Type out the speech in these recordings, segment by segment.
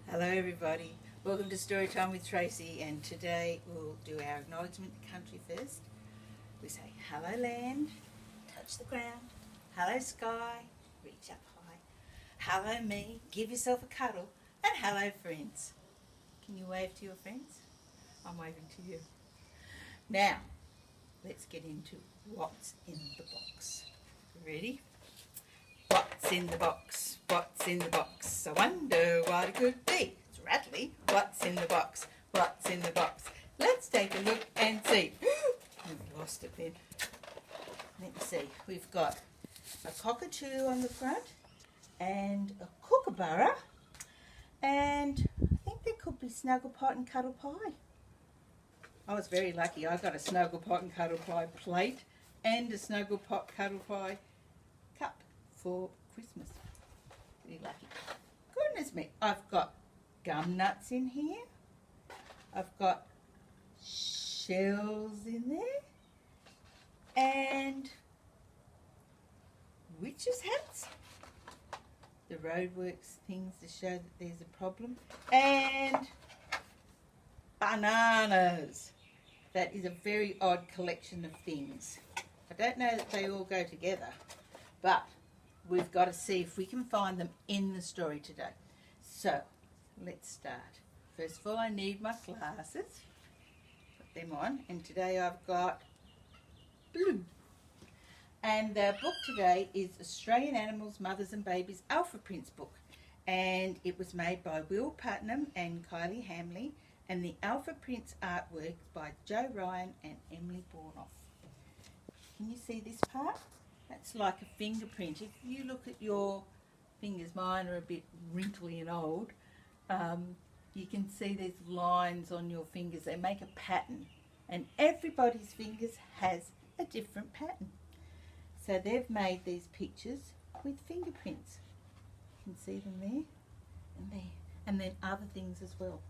Hello everybody, welcome to Storytime with Tracy, and today we'll do our acknowledgement to country first. We say hello land, touch the ground, hello sky, reach up high, hello me, give yourself a cuddle, and hello friends. Can you wave to your friends? I'm waving to you. Now, let's get into what's in the box. Ready? What's in the box? What's in the box? I wonder what it could be. It's rattly. What's in the box? What's in the box? Let's take a look and see. We've lost it then. Let me see. We've got a cockatoo on the front and a kookaburra, and I think there could be snuggle pot and cuddle pie. I was very lucky. I got a snuggle pot and cuddle pie plate and a snuggle pot cuddle pie cup for Christmas. Pretty lucky. Goodness me, I've got gum nuts in here. I've got shells in there. And witches' hats. The roadworks things to show that there's a problem. And bananas. That is a very odd collection of things. I don't know that they all go together, but we've got to see if we can find them in the story today. So, let's start. First of all, I need my glasses. Put them on. And today I've got blue. And the book today is Australian Animals, Mothers and Babies Alpha Prints book. And it was made by Will Putnam and Kylie Hamley. And the Alpha Prints artwork by Joe Ryan and Emily Bornoff. Can you see this part? That's like a fingerprint. If you look at your fingers, mine are a bit wrinkly and old, you can see there's lines on your fingers. They make a pattern, and everybody's fingers has a different pattern. So they've made these pictures with fingerprints. You can see them there and there, and then other things as well.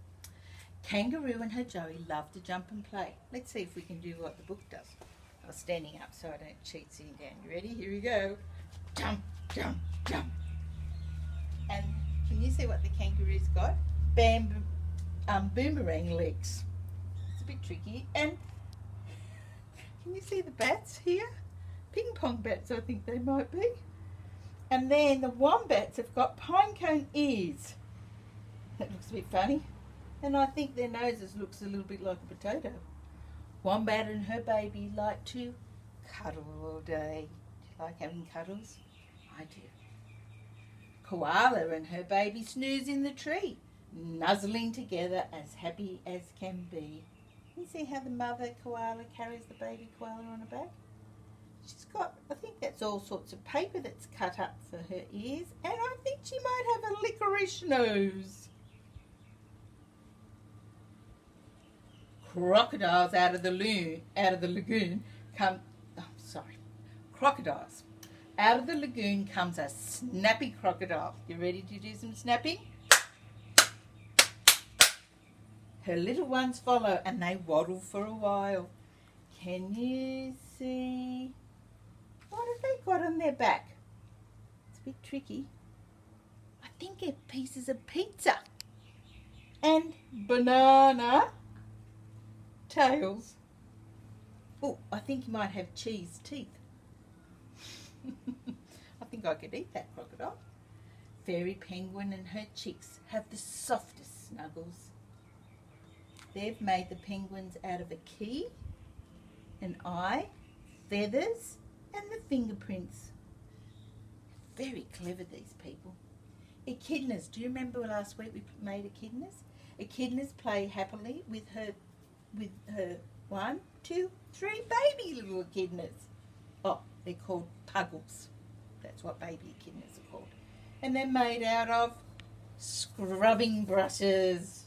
Kangaroo and her Joey love to jump and play. Let's see if we can do what the book does. I was standing up so I don't cheat sitting down. You ready? Here we go. Jump, jump, jump. And can you see what the kangaroo's got? Boomerang legs. It's a bit tricky. And can you see the bats here? Ping pong bats, I think they might be. And then the wombats have got pine cone ears. That looks a bit funny. And I think their noses looks a little bit like a potato. Wombat and her baby like to cuddle all day. Do you like having cuddles? I do. Koala and her baby snooze in the tree, nuzzling together as happy as can be. You see how the mother koala carries the baby koala on her back? She's got, I think that's all sorts of paper that's cut up for her ears, and I think she might have a licorice nose. Crocodiles out of the lagoon come. Oh, sorry, crocodiles. Out of the lagoon comes a snappy crocodile. You ready to do some snapping? Her little ones follow, and they waddle for a while. Can you see? What have they got on their back? It's a bit tricky. I think they're pieces of pizza and banana. Tails. Oh, I think you might have cheese teeth. I think I could eat that crocodile. Fairy penguin and her chicks have the softest snuggles. They've made the penguins out of a key, an eye, feathers, and the fingerprints. Very clever, these people. Echidnas. Do you remember last week we made echidnas? Echidnas play happily with her 1, 2, 3 baby little echidnas. Oh, they're called puggles. That's what baby echidnas are called. And they're made out of scrubbing brushes.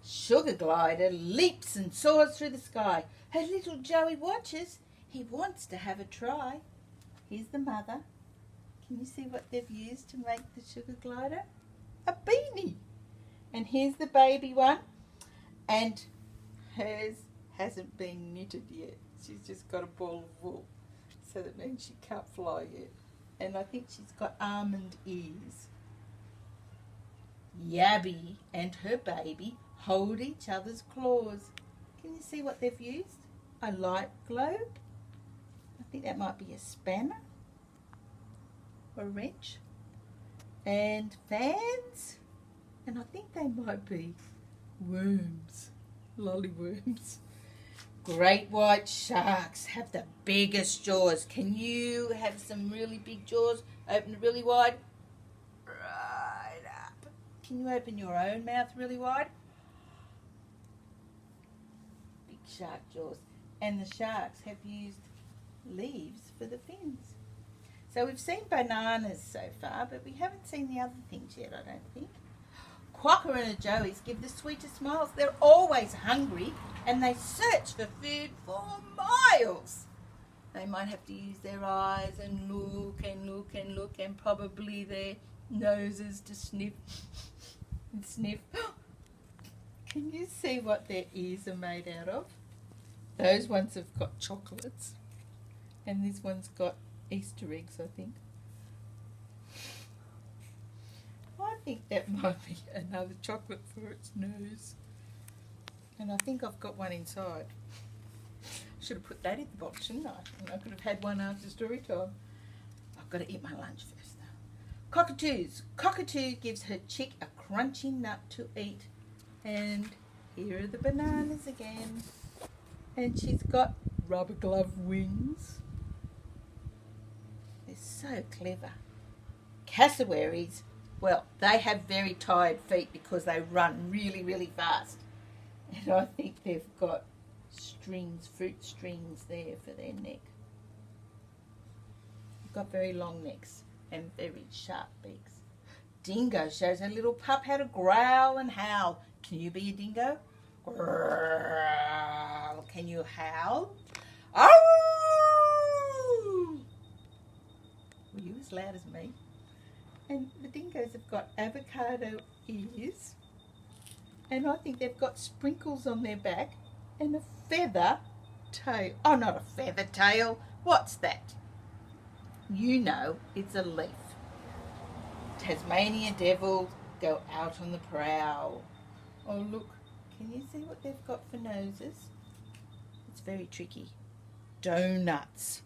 Sugar glider leaps and soars through the sky. Her little Joey watches. He wants to have a try. Here's the mother. Can you see what they've used to make the sugar glider? A beanie. And here's the baby one, and hers hasn't been knitted yet. She's just got a ball of wool, so that means she can't fly yet. And I think she's got almond ears. Yabby and her baby hold each other's claws. Can you see what they've used? A light globe. I think that might be a spanner or a wrench. And fans. And I think they might be worms, lolly worms. Great white sharks have the biggest jaws. Can you have some really big jaws? Open it really wide. Right up. Can you open your own mouth really wide? Big shark jaws. And the sharks have used leaves for the fins. So we've seen bananas so far, but we haven't seen the other things yet, I don't think. Quokka and her joeys give the sweetest smiles. They're always hungry and they search for food for miles. They might have to use their eyes and look and look and look and probably their noses to sniff and sniff. Can you see what their ears are made out of? Those ones have got chocolates and this one's got Easter eggs, I think. I think that might be another chocolate for its nose. And I think I've got one inside. Should have put that in the box, shouldn't I? And I could have had one after story time. I've got to eat my lunch first though. Cockatoos. Cockatoo gives her chick a crunchy nut to eat. And here are the bananas again. And she's got rubber glove wings. They're so clever. Cassowaries. Well, they have very tired feet because they run really, really fast. And I think they've got strings, fruit strings there for their neck. They've got very long necks and very sharp beaks. Dingo shows her little pup how to growl and howl. Can you be a dingo? Growl. Can you howl? Oh! Were you as loud as me? And the dingoes have got avocado ears. And I think they've got sprinkles on their back and a feather tail. Oh, not a feather tail. What's that? You know, it's a leaf. Tasmania devils go out on the prowl. Oh, look. Can you see what they've got for noses? It's very tricky. Donuts.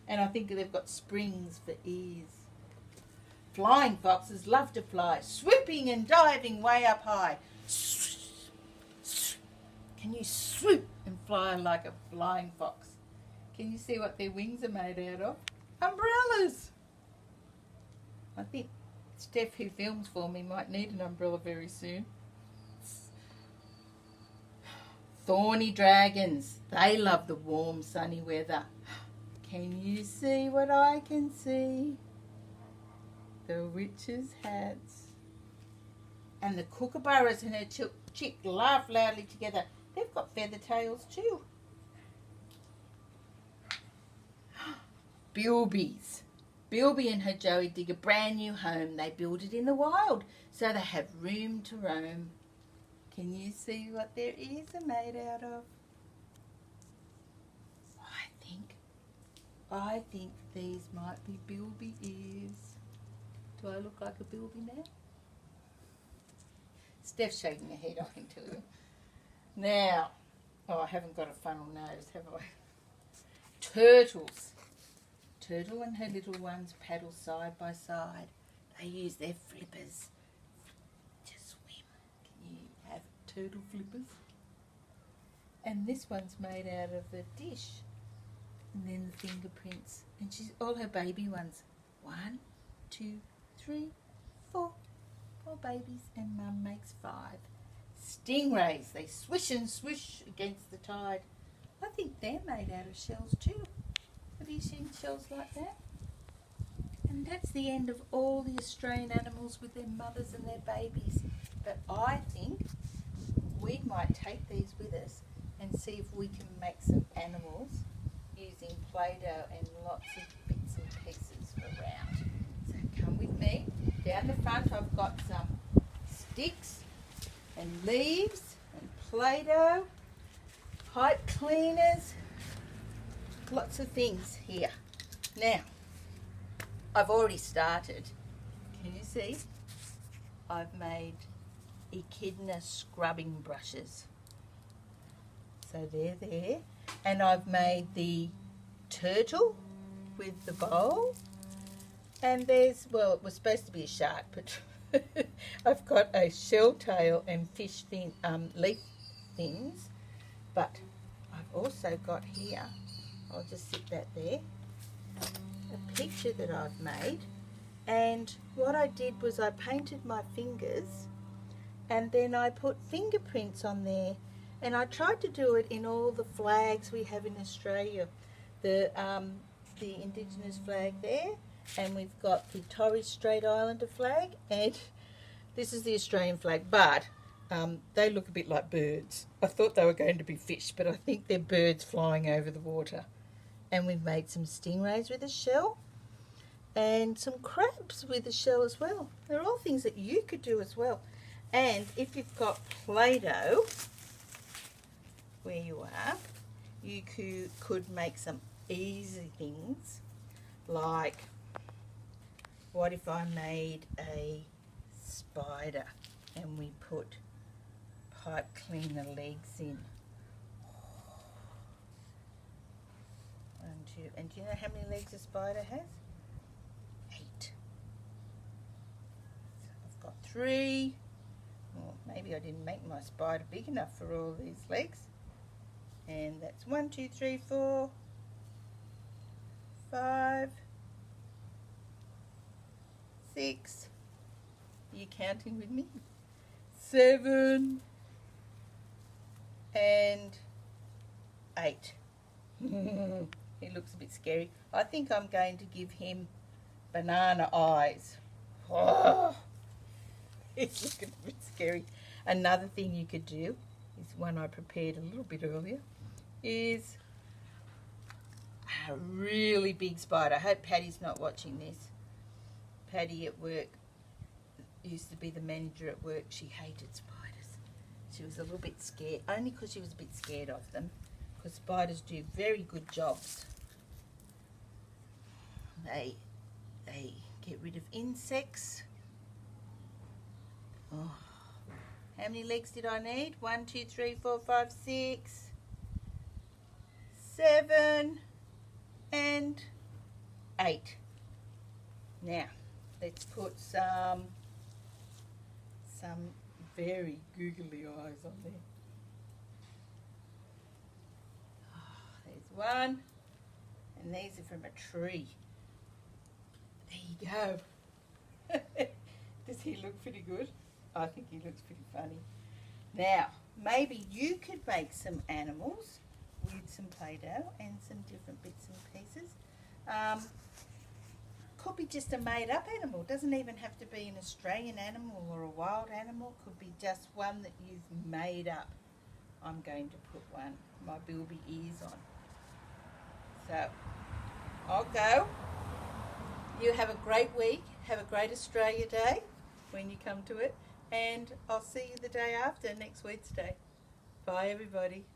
And I think they've got springs for ears. Flying foxes love to fly, swooping and diving way up high. Can you swoop and fly like a flying fox? Can you see what their wings are made out of? Umbrellas. I think Steph, who films for me, might need an umbrella very soon. Thorny dragons. They love the warm, sunny weather. Can you see what I can see? The witch's hats. And the kookaburras and her chick laugh loudly together. They've got feather tails too. Bilbies. Bilby and her Joey dig a brand new home. They build it in the wild so they have room to roam. Can you see what their ears are made out of? I think these might be bilby ears. Do I look like a bilby now? Steph's shaking her head, I can tell you. Now, oh, I haven't got a funnel nose, have I? Turtles. Turtle and her little ones paddle side by side. They use their flippers to swim. Can you have turtle flippers? And this one's made out of a dish. And then the fingerprints. And she's all her baby ones. 1, 2, 3, 4. 4 babies and Mum makes 5. Stingrays. They swish and swish against the tide. I think they're made out of shells too. Have you seen shells like that? And that's the end of all the Australian animals with their mothers and their babies. But I think we might take these with us and see if we can make some animals using Play-Doh and lots of bits and pieces around. So come with me. Down the front I've got some sticks and leaves and Play-Doh, pipe cleaners, lots of things here. Now, I've already started. Can you see? I've made echidna scrubbing brushes. So they're there. And I've made the turtle with the bowl. And there's, well, it was supposed to be a shark, but I've got a shell tail and fish fin, leaf fins. But I've also got here, I'll just sit that there, a picture that I've made. And what I did was I painted my fingers and then I put fingerprints on there. And I tried to do it in all the flags we have in Australia. The Indigenous flag there, and we've got the Torres Strait Islander flag, and this is the Australian flag, but they look a bit like birds. I thought they were going to be fish, but I think they're birds flying over the water. And we've made some stingrays with a shell and some crabs with a shell as well. They're all things that you could do as well. And if you've got Play-Doh where you are, you could make some easy things like, what if I made a spider and we put pipe cleaner legs in? 1, 2, and do you know how many legs a spider has? 8. So I've got 3. Well, maybe I didn't make my spider big enough for all these legs. And that's 1, 2, 3, 4, 5, 6. Are you counting with me? 7 and 8. He looks a bit scary. I think I'm going to give him banana eyes. Oh, he's looking a bit scary. Another thing you could do is one I prepared a little bit earlier, is a really big spider. I hope Patty's not watching this. Patty at work used to be the manager at work. She hated spiders. She was a little bit scared, only because she was a bit scared of them, because spiders do very good jobs. They get rid of insects. Oh. How many legs did I need? 1, 2, 3, 4, 5, 6, 7 and 8. Now let's put some very googly eyes on there. Oh, there's one, and these are from a tree. There you go. Does he look pretty good? I think he looks pretty funny. Now, maybe you could make some animals with some Play-Doh and some different bits and pieces. Could be just a made-up animal. Doesn't even have to be an Australian animal or a wild animal. Could be just one that you've made up. I'm going to put my bilby ears on. So, I'll go. You have a great week. Have a great Australia Day when you come to it. And I'll see you the day after, next Wednesday. Bye, everybody.